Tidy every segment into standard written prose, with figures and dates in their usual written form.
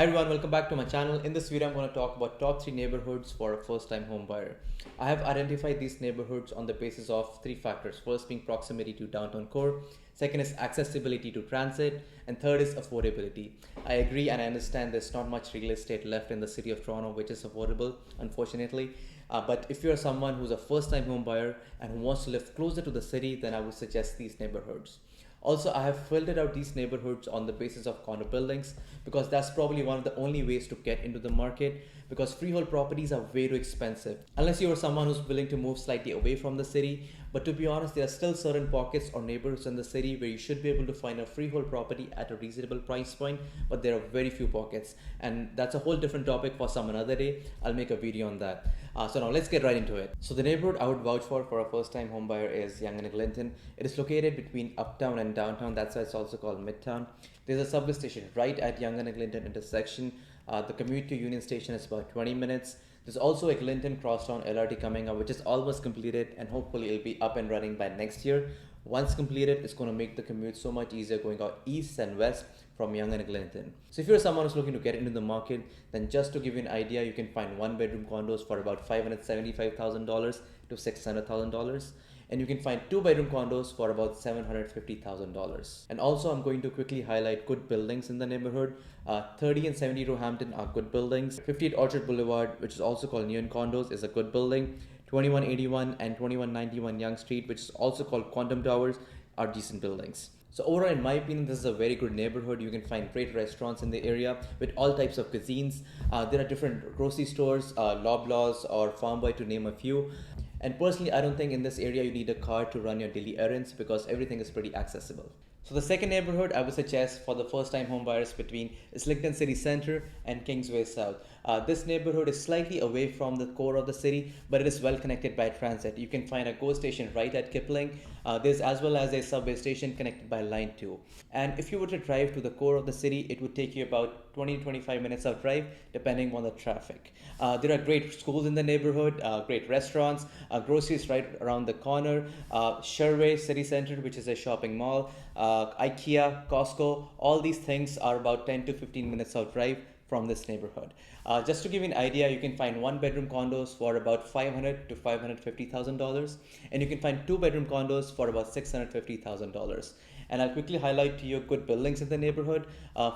Hi everyone, welcome back to my channel. In this video, I'm going to talk about top 3 neighborhoods for a first-time home buyer. I have identified these neighborhoods on the basis of 3 factors. First being proximity to downtown core, second is accessibility to transit, and third is affordability. I agree and I understand there's not much real estate left in the city of Toronto which is affordable, unfortunately. But if you're someone who's a first-time home buyer and who wants to live closer to the city, then I would suggest these neighborhoods. Also, I have filtered out these neighborhoods on the basis of condo buildings because that's probably one of the only ways to get into the market, because freehold properties are way too expensive unless you're someone who's willing to move slightly away from the city. But to be honest, there are still certain pockets or neighborhoods in the city where you should be able to find a freehold property at a reasonable price point, but there are very few pockets, and that's a whole different topic for some another day. I'll make a video on that. So now let's get right into it. So the neighborhood I would vouch for a first-time home buyer is Yonge and Eglinton. It is located between uptown and downtown. That's why it's also called Midtown. There's a subway station right at Yonge and Eglinton intersection. The commute to Union Station is about 20 minutes. There's also Eglinton Crosstown LRT coming up, which is almost completed, and hopefully it'll be up and running by next year. Once completed, it's going to make the commute so much easier going out east and west from Yonge and Eglinton. So if you're someone who's looking to get into the market, then just to give you an idea, you can find 1-bedroom condos for about $575,000 to $600,000. And you can find 2-bedroom condos for about $750,000. And also, I'm going to quickly highlight good buildings in the neighborhood. 30 and 70 Roehampton are good buildings. 58 Orchard Boulevard, which is also called Neon Condos, is a good building. 2181 and 2191 Yonge Street, which is also called Quantum Towers, are decent buildings. So overall, in my opinion, this is a very good neighborhood. You can find great restaurants in the area with all types of cuisines. There are different grocery stores, Loblaws or Farm Boy, to name a few. And personally, I don't think in this area you need a car to run your daily errands because everything is pretty accessible. So the second neighborhood I would suggest for the first-time home buyers between Islington City Centre and Kingsway South. This neighborhood is slightly away from the core of the city, but it is well connected by transit. You can find a GO station right at Kipling. There's as well as a subway station connected by Line 2. And if you were to drive to the core of the city, it would take you about 20 to 25 minutes of drive, depending on the traffic. There are great schools in the neighborhood, great restaurants, groceries right around the corner, Sherway City Centre, which is a shopping mall, IKEA, Costco. All these things are about 10 to 15 minutes of drive from this neighborhood. Just to give you an idea, you can find 1-bedroom condos for about $500,000 to $550,000, and you can find 2-bedroom condos for about $650,000. And I'll quickly highlight to you good buildings in the neighborhood.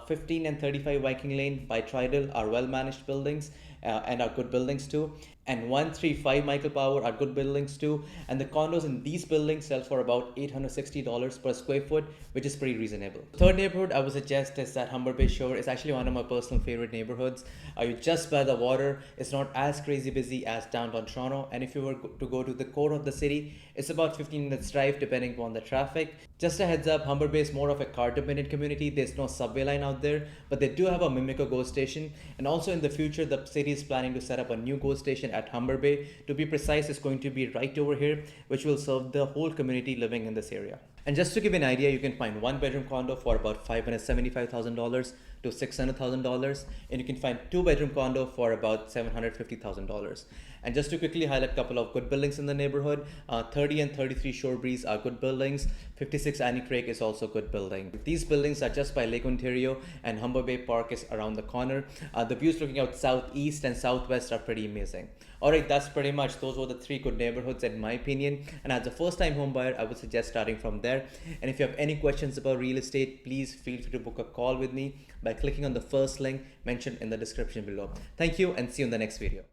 15 and 35 Viking Lane by Tridal are well-managed buildings and are good buildings too. And 135 Michael Power are good buildings too. And the condos in these buildings sell for about $860 per square foot, which is pretty reasonable. The third neighborhood I would suggest is that Humber Bay Shore. Is actually one of my personal favorite neighborhoods. You're just by the water. It's not as crazy busy as downtown Toronto. And if you were to go to the core of the city, it's about 15 minutes drive depending on the traffic. Just a heads up, Humber Bay is more of a car-dependent community. There's no subway line out there, but they do have a Mimico GO station. And also in the future, the city is planning to set up a new GO station at Humber Bay. To be precise, it's going to be right over here, which will serve the whole community living in this area. And just to give you an idea, you can find 1-bedroom condo for about $575,000 to $600,000, and you can find 2-bedroom condo for about $750,000. And just to quickly highlight a couple of good buildings in the neighborhood, 30 and 33 Shore Breeze are good buildings. 56 Annie Craig is also a good building. These buildings are just by Lake Ontario, and Humber Bay Park is around the corner. The views looking out southeast and southwest are pretty amazing. Alright, that's pretty much, those were the 3 good neighborhoods in my opinion. And as a first-time home buyer, I would suggest starting from there. And if you have any questions about real estate, please feel free to book a call with me by clicking on the first link mentioned in the description below. Thank you, and see you in the next video.